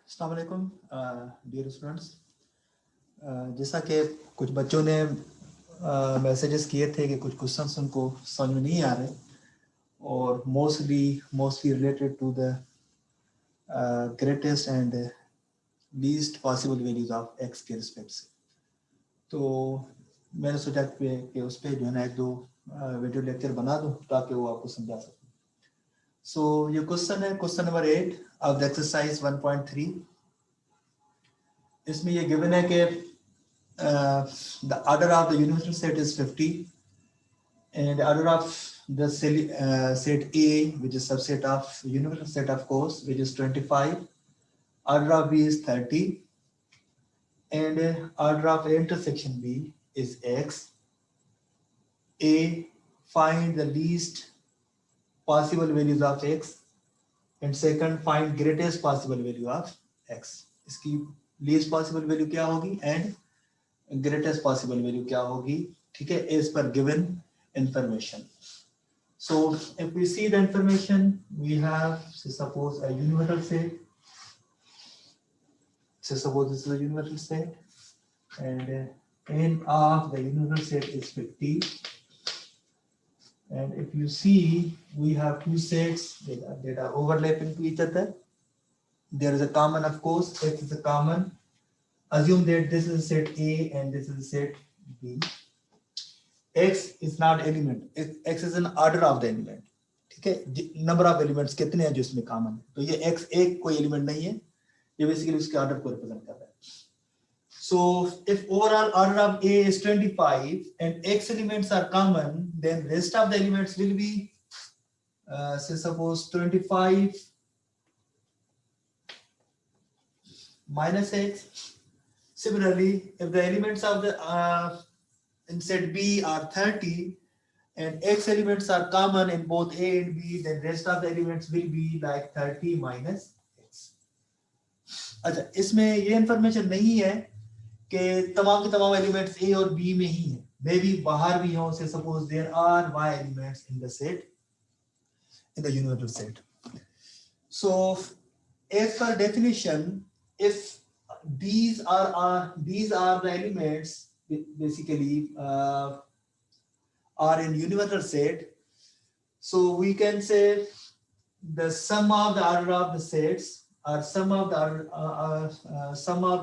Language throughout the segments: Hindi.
अस्सलाम वालेकुम डियर स्टूडेंट्स। जैसा कि कुछ बच्चों ने मैसेजेस किए थे कि कुछ क्वेश्चंस उनको समझ में नहीं आ रहे और mostly related to the greatest and least possible values of x के रिस्पेक्ट से, तो मैंने सोचा कि उस पर जो है ना एक दो वीडियो लेक्चर बना दूं ताकि वो आपको समझा सकूं। सो ये क्वेश्चन है question number 8 of the exercise 1.3। इसमें ये गिवन है कि the order of the universal set is 50 and the order of the set A, which is subset of universal set of course, which is 25. Order of B is 30 and order of A intersection B is X. A, find the least possible values of X, and second, find greatest possible value of X. इसकी least possible value क्या होगी and greatest possible value क्या होगी, ठीक है, as per given information. So if we see the information, we have, say suppose a universal set. Say suppose this is a universal set and n of the universal set is 50. And if you see, we have two sets that are overlapping to each other. There is a common, of course, X is a common. Assume that this is a set A and this is a set B. X is not element. X is an order of the element. ठीक है, नंबर ऑफ एलिमेंट्स कितने हैं जो इसमें कॉमन है, तो ये x एक कोई एलिमेंट नहीं है, ये बेसिकली उसके ऑर्डर को रिप्रेजेंट कर रहा है. So if overall order of A is 25 and x elements are common, then rest of the elements will be say suppose 25 minus x. Similarly, if the elements of the in set B are 30 and x elements are common in both A and B, then rest of the elements will be like 30 minus x. अच्छा, इसमें ये इंफॉर्मेशन नहीं है कि तमाम के तमाम एलिमेंट्स A और B में ही हैं, मे भी बाहर भी हों. Say suppose there are y elements in the set, in the universal set. So as per definition, if these are the elements basically are in universal set, so we can say the sum of the order of the sets or sum of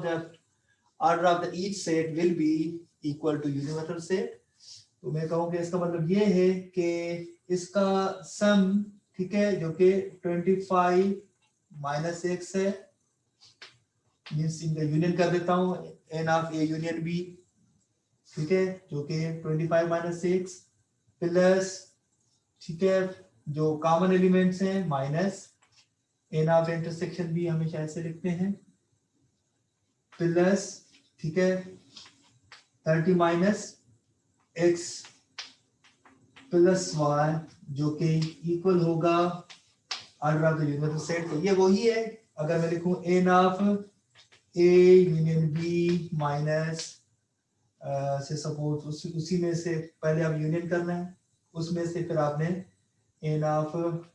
the order of the each set will be equal to universal set. तो मैं कहूँ कि इसका मतलब ये है कि इसका सम, ठीक है, जो कि 25 माइनस एक्स है, मीन्स इनका यूनियन कर देता हूँ n of A union B, ठीक है, जो कि 25 माइनस एक्स प्लस, ठीक है, जो कॉमन एलिमेंट्स हैं minus n of intersection B, हमेशा ऐसे लिखते हैं, प्लस, ठीक है, 30 माइनस एक्स प्लस वाई, जो कि इक्वल होगा order of the universal set. तो ये वही है, अगर मैं लिखूं n of A union B minus say suppose उसी में से पहले आप यूनियन करना है, उसमें से फिर आपने n of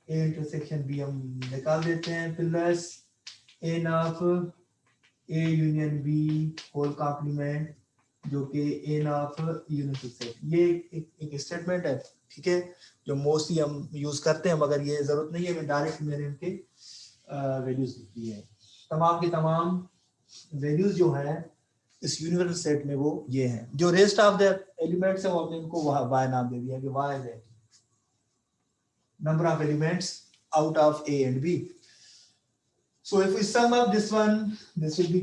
A intersection B हम निकाल देते हैं, plus n of A union B whole complement, जो कि एन ऑफ यूनिवर्सल सेट. ये एक स्टेटमेंट है, ठीक है, जो मोस्टली हम यूज करते हैं, मगर ये जरूरत नहीं है, मैं डायरेक्ट मैंने इनके वैल्यूज लिख दी है. तमाम के तमाम वैल्यूज जो है इस यूनिवर्सल सेट में वो ये हैं. जो रेस्ट ऑफ द एलिमेंट्स है वो हमने इनको y नाम दे दिया कि y is number of elements out of A and B. So if we sum up this one, this will be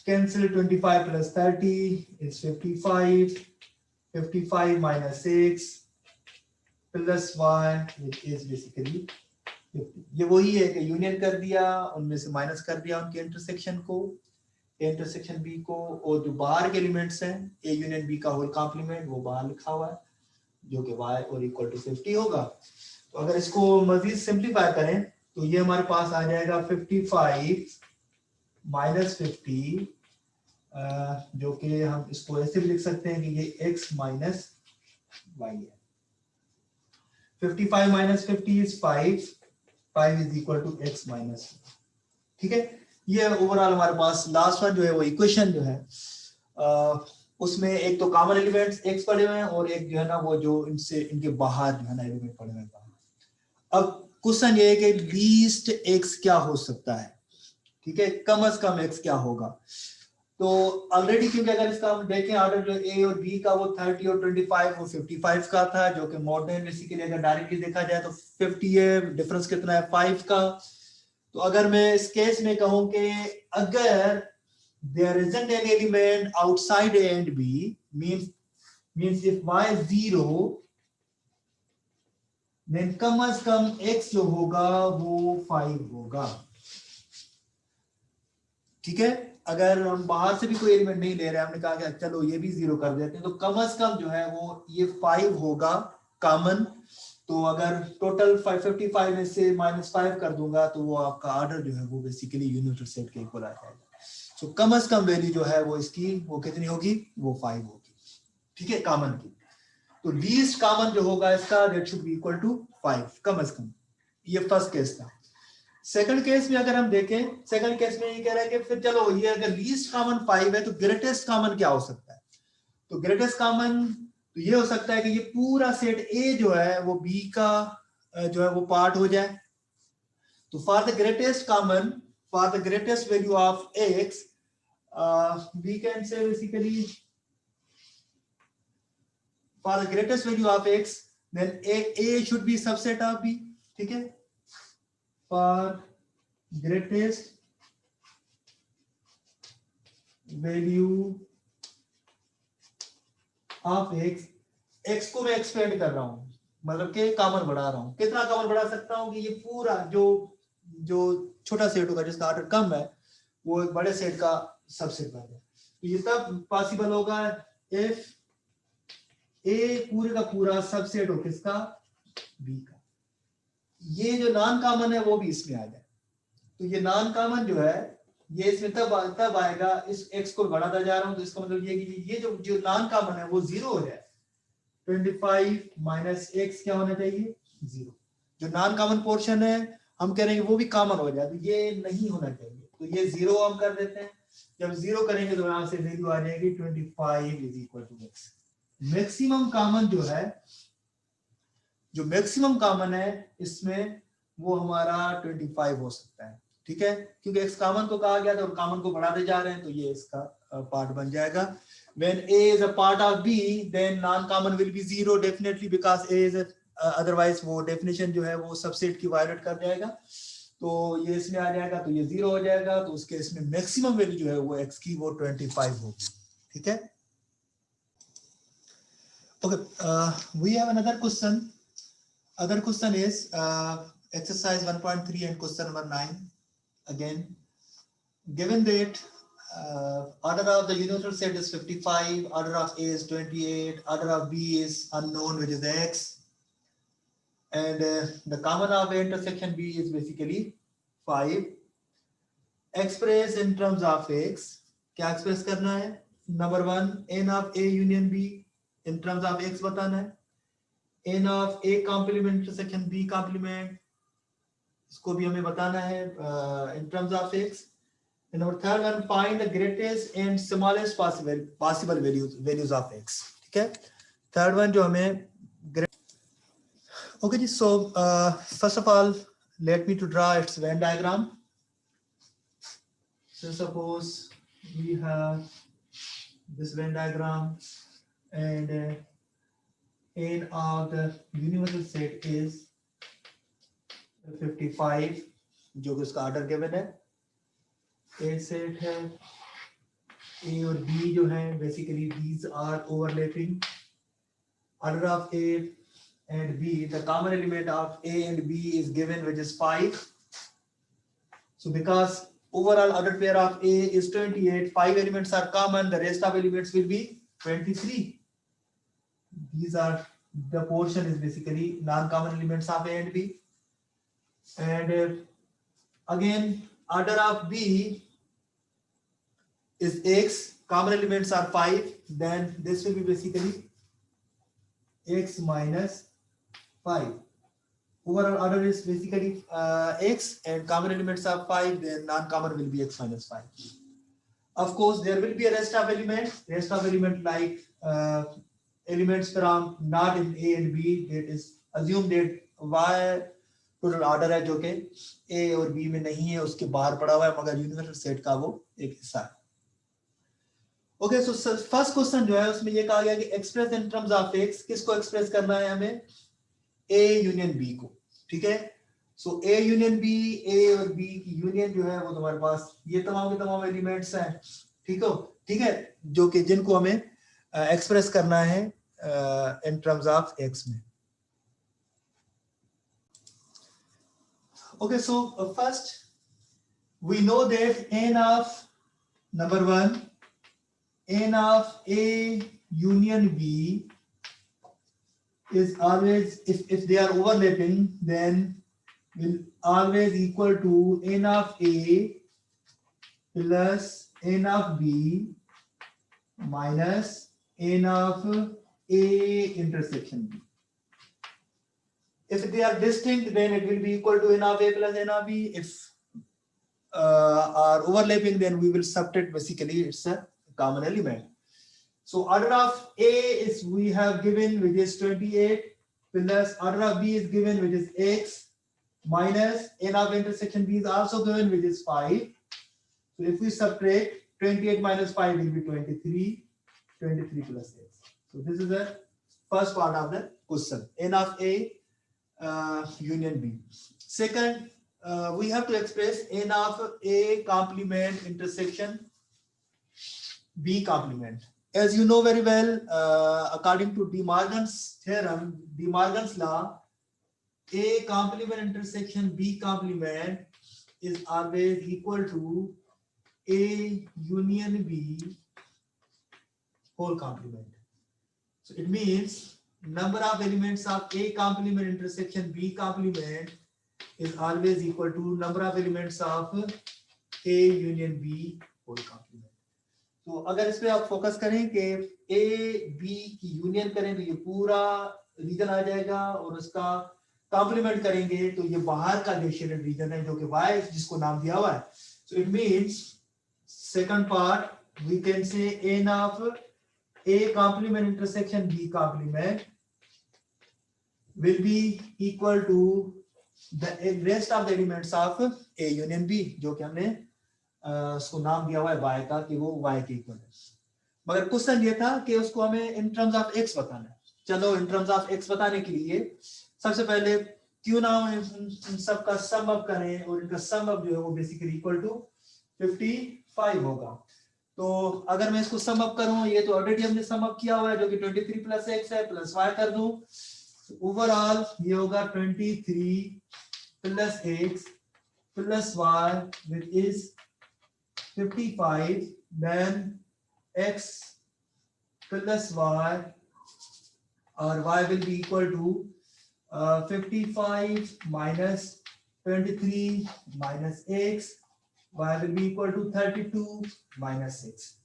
cancelled. 25 plus 30 is 55. 55 minus 6 plus y, which is basically 50. ये वही है कि यूनियन कर दिया, उनमें से माइनस कर दिया उनके इंटरसेक्शन को, इंटरसेक्शन बी को, और जो बाहर के एलिमेंट्स हैं ए यूनियन बी का होल कॉम्प्लीमेंट वो बाहर लिखा हुआ है, जो कि y और इक्वल टू 50 होगा. तो अगर इसको मजीद सिंप्लीफाई करें तो ये हमारे पास आ जाएगा 55 माइनस 50, जो कि हम इसको ऐसे भी लिख सकते हैं कि ये x माइनस y है. 55 minus 50 is 5 is equal to x minus, ठीक है. ये ओवरऑल हमारे पास लास्ट वन जो है वो इक्वेशन जो है उसमें एक तो कॉमन एलिमेंट्स x पड़े हुए हैं और एक जो है ना वो जो इनसे इनके बाहर जो है ना एलिमेंट पड़े हुए हैं। अब क्वेश्चन ये है कि लीस्ट x क्या हो सकता है, ठीक है, कम से कम x क्या होगा। तो ऑलरेडी क्योंकि अगर इसका हम देखें ऑर्डर जो a और b का वो 30 और 25 वो 55 का था, जो कि मॉडर्न बेसिकली अगर डायरेक्टली देखा जाए तो 50 है, डिफरेंस कितना है 5 का। तो अगर मैं इस केस में कहूं कि अगर there isn't an element outside a and b means if y is 0 then कम से कम x जो होगा वो 5 होगा, ठीक है। अगर हम बाहर से भी कोई एलिमेंट नहीं ले रहे, हमने कहा कि चलो ये भी 0 कर देते हैं, तो कम से कम जो है वो ये 5 होगा कॉमन। तो अगर टोटल 555 में से -5 कर दूंगा तो वो आपका ऑर्डर जो है वो बेसिकली यूनिवर्सल सेट के इक्वल आ जाएगा। तो कम से कम वैल्यू जो है वो इसकी वो कितनी होगी, वो 5 होगी, ठीक है, कॉमन की। तो लीस्ट कॉमन जो होगा इसका that should be equal to 5 कम से कम। ये फर्स्ट केस था। सेकंड केस में अगर हम देखें, सेकंड केस में ये कह रहा है कि फिर चलो ये अगर लीस्ट कॉमन 5 है तो ग्रेटेस्ट कॉमन क्या हो सकता है। तो ग्रेटेस्ट कॉमन तो ये हो सकता है कि ये पूरा सेट ए जो है वो बी का जो है वो पार्ट हो जाए। तो for the greatest common, for the greatest value of x we can say basically for the greatest value of x then a should be subset of b, ठीक है। for greatest value of x को मैं एक्सपेंड कर रहा हूं, मतलब कि कॉमन बढ़ा रहा हूं। कितना कॉमन बढ़ा सकता हूं कि ये पूरा जो छोटा सेट होगा जिसका ऑर्डर कम है वो एक बड़े सेट का सबसेट बन जाए। तो ये तब पॉसिबल होगा इफ ए पूरे का पूरा सबसेट हो किसका, बी का। ये जो नॉन कॉमन है वो भी इसमें आ जाए। तो ये नॉन कॉमन जो है ये इसमें तब आएगा, इस x को बढ़ाता जा रहा हूं तो इसका मतलब ये कि ये जो नॉन कॉमन है वो 0 हो जाए। 25 माइनस x क्या होना चाहिए, 0। जो नॉन कॉमन पोर्शन है हम कह रहे हैं वो भी कॉमन हो जाए, तो ये नहीं होना चाहिए, तो ये 0 हम कर देते हैं। जब 0 करेंगे तो यहां से वैल्यू आ जाएगी 25 is equal to x। Maximum common जो है, जो मैक्सिमम कॉमन है इसमें वो हमारा 25 हो सकता है, ठीक है, क्योंकि x कॉमन को कहा गया था और कॉमन को बढ़ाते जा रहे हैं तो ये इसका पार्ट बन जाएगा। when a is a part of b then non common will be 0 definitely because a is otherwise वो डेफिनेशन जो है वो सबसेट की वायलेट कर जाएगा। तो ये इसमें आ जाएगा तो ये 0 हो जाएगा। तो उसके इसमें मैक्सिमम वैल्यू जो है वो x की वो 25 होगी, ठीक है। Okay, we have another question. Other question is exercise 1.3 and question number 9. Again, given that order of the universal set is 55, order of A is 28, order of B is unknown, which is x, and the common of A intersection B is basically 5. Express in terms of x. क्या एक्सप्रेस करना है, number 1 n of A union B in terms of x बताना है, n of A complement intersection B complement इसको भी हमें बताना है in terms of x. And our third one, find the greatest and smallest possible values of x, ठीक है। थर्ड वन जो हमें okay ji. so first of all let me to draw its Venn diagram. So suppose we have this Venn diagram and n of the universal set is 55 जो कि उसका ऑर्डर गिवन है। ए सेट है, ए और बी जो है basically these are overlapping. Order of A and B, the common element of A and B is given, which is 5. So because overall order pair of A is 28, 5 elements are common, the rest of elements will be 23. These are the portion is basically non-common elements of A and B. And again order of B is x, common elements are 5, then this will be basically x minus 5. overall order is basically x, and common elements are 5, then non-common will be x minus 5. Of course, there will be a rest of element like elements from not in A and B. That is assume that y total order है जो कि ए और बी में नहीं है, उसके बाहर पड़ा हुआ है, मगर यूनिवर्सल सेट का वो एक हिस्सा है. ओके, सो फर्स्ट क्वेश्चन जो है उसमें ये कहा गया कि express in terms of x, किसको एक्सप्रेस करना है हमें, ए यूनियन बी को. ठीक है, सो ए यूनियन बी, ए और बी की यूनियन जो है वो तुम्हारे पास ये तमाम के तमाम एलिमेंट्स हैं. ठीक है, जो कि जिनको हमें एक्सप्रेस करना है इन टर्म्स ऑफ एक्स में. Okay, so first we know that n of number 1, n of A union B is always, if they are overlapping, then will always equal to n of A plus n of B minus n of A intersection B. If they are distinct, then it will be equal to n of A plus n of B. If are overlapping, then we will subtract. Basically, it's a common element. So order of A is we have given, which is 28, plus order of B is given, which is x, minus n of intersection B is also given, which is 5. So if we subtract, 28 minus 5 will be 23, 23 plus x. So this is the first part of the question, n of A union B. Second, we have to express n of A complement intersection B complement. As you know very well, according to De Morgan's theorem, De Morgan's law, A complement intersection B complement is always equal to A union B whole complement. So it means number of elements of A complement intersection B complement is always equal to number of elements of A union B whole complement. तो अगर इस पे आप फोकस करें कि A B की यूनियन करें तो ये पूरा रीजन आ जाएगा, और उसका कॉम्प्लीमेंट करेंगे तो ये बाहर का जो शेडेड रीजन है जो कि Y जिसको नाम दिया हुआ है. So it means second part we can say n of A complement intersection B complement will be equal to the rest of the elements of A union B, जो कि हमने उसको नाम दिया हुआ है y का, कि वो y के इक्वल है. मगर क्वेश्चन ये था कि उसको हमें इन टर्म्स ऑफ x बताना है. चलो इन टर्म्स ऑफ x बताने के लिए सबसे पहले क्यों ना इन सब का सम अप करें, और इनका सम अप जो है वो बेसिकली इक्वल टू 55 होगा. तो अगर मैं इसको सम अप करूं, ये तो ऑलरेडी हमने सम अप किया हुआ है जो कि 23 प्लस x है, प्लस y कर दूं, ओवरऑल ये होगा 23 plus x plus y which is 55, then x plus y, or y will be equal to 55 minus 23 minus x, y will be equal to 32 minus 6.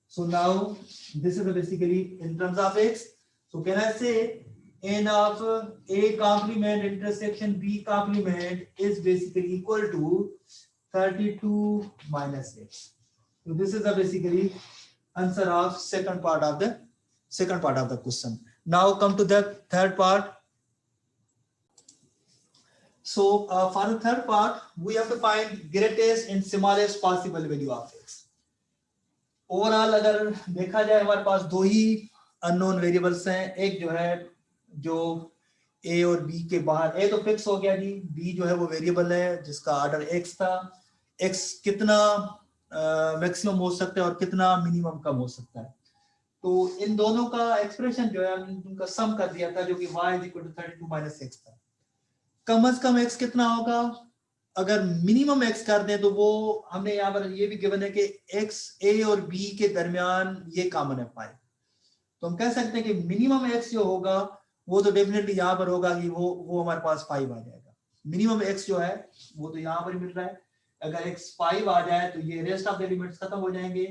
So now this is basically in terms of x. So can I say n of A complement intersection B complement is basically equal to 32 minus x. So this is the basically answer of second part of the question. Now come to the third part. So for the third part, we have to find greatest and smallest possible value of x. Overall अगर देखा जाए हमारे पास दो ही अननोन वेरिएबल्स हैं. एक जो है जो a और b के बाहर, a तो फिक्स हो गया जी, b जो है वो वेरिएबल है जिसका ऑर्डर x था. x कितना मैक्सिमम हो सकता है और कितना मिनिमम कम हो सकता है. तो इन दोनों का एक्सप्रेशन जो है उनका सम कर दिया था जो कि y is equal to 32 minus x था. कम से कम x कितना होगा, अगर मिनिमम x कर दें तो वो हमने यहाँ पर ये भी गिवन है कि x a और b के दरमियान ये कॉमन है 5. तो हम कह सकते हैं कि मिनिमम x जो होगा वो तो डेफिनेटली यहाँ पर होगा कि वो हमारे पास 5 आ जाएगा. मिनिमम x जो है वो तो यहाँ पर मिल रहा है. अगर x 5 आ जाए तो ये रेस्ट ऑफ द एलिमेंट्स खत्म हो जाएंगे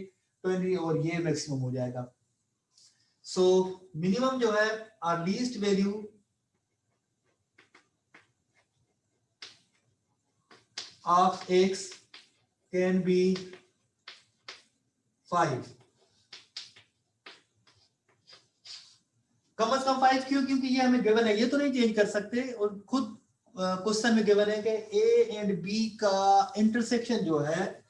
20 और ये मैक्सिमम हो जाएगा. सो मिनिमम जो है or least value of x can be 5। कम से कम 5 क्यों? क्योंकि ये हमें गिवन है, ये तो नहीं चेंज कर सकते, और खुद क्वेश्चन में गिवन है कि ए एंड बी का इंटरसेक्शन जो है,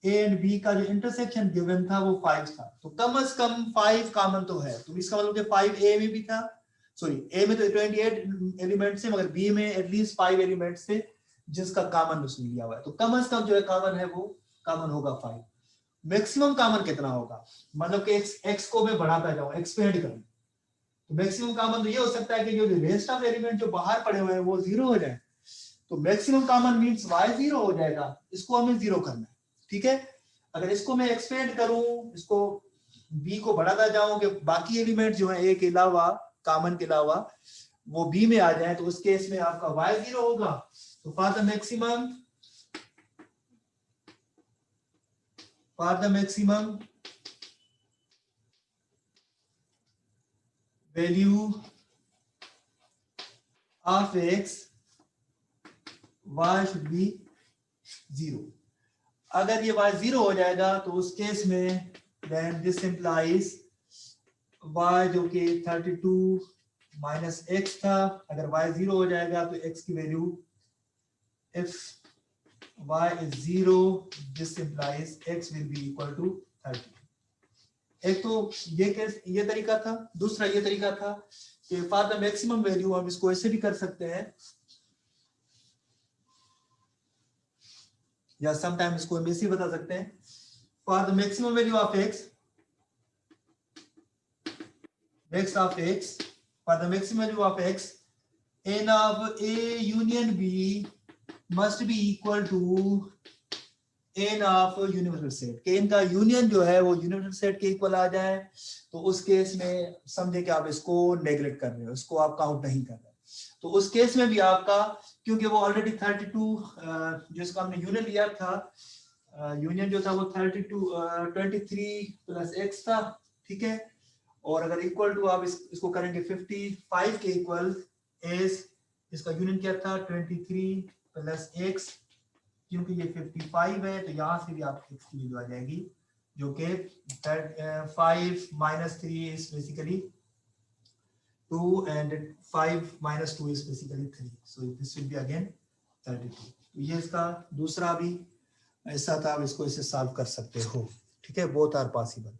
ए एंड बी का जो इंटरसेक्शन गिवन था वो 5 था, तो कम से कम 5 कॉमन तो है। तो इसका मतलब कि 5 ए में भी था, सॉरी ए में तो 28 एलिमेंट से, मगर बी में एटलीस्ट 5 एलिमेंट से जिसका कॉमन उसमें लिया हुआ है, तो कम से कम जो है कॉमन है वो कॉमन होगा 5। मैक्सिमम कॉमन कितना होगा, मतलब कि x को मैं बढ़ाता जाऊं, एक्सपेंड करूं, तो मैक्सिमम कॉमन तो ये हो सकता है कि जो रेस्ट ऑफ एलिमेंट जो बाहर पड़े हुए हैं वो 0 हो जाए, तो मैक्सिमम कॉमन मींस y 0 हो जाएगा, इसको हमें 0 करना है, ठीक है। अगर इसको मैं एक्सपेंड करूं, इसको b को बढ़ाता जाऊं कि बाकी एलिमेंट जो है a के अलावा, कॉमन के अलावा वो b में आ जाए, तो उस केस में आपका y 0 होगा। तो for the maximum value of x y should be 0। अगर ये y 0 हो जाएगा तो उस केस में then this implies y जो कि 32 माइनस x था, अगर y 0 हो जाएगा तो x की value, if y is 0 this implies x will be equal to 30। एक तो ये तरीका था, दूसरा ये तरीका था कि फॉर द मैक्सिमम वैल्यू हम इसको ऐसे भी कर सकते हैं, या समटाइम इसको हम ऐसे बता सकते हैं, for the maximum value of x for the maximum value of x, n of a union b must be equal to n of universal set, कि इनका यूनियन जो है वो यूनिवर्सल सेट के इक्वल आ जाए, तो उस केस में समझे कि आप इसको नेग्लेक्ट कर रहे हो, इसको आप काउंट नहीं कर रहे, तो उस केस में भी आपका, क्योंकि वो ऑलरेडी 32 जिसका हमने यूनियन लिया था, यूनियन जो था वो 23 प्लस x था, ठीक है। और अगर इक्वल टू आप इसको करेंगे 55 के इक्वल एस, इसका यूनियन क्या था 23 प्लस x, क्योंकि ये 55 है तो यहाँ से भी आपकी x की वैल्यू आ जाएगी, जो कि 5 minus 3 is basically 2 and 5 minus 2 is basically 3, so this will be again 32। तो ये इसका दूसरा भी ऐसा था, आप इसको इसे सॉल्व कर सकते हो, ठीक है, बोथ आर पॉसिबल।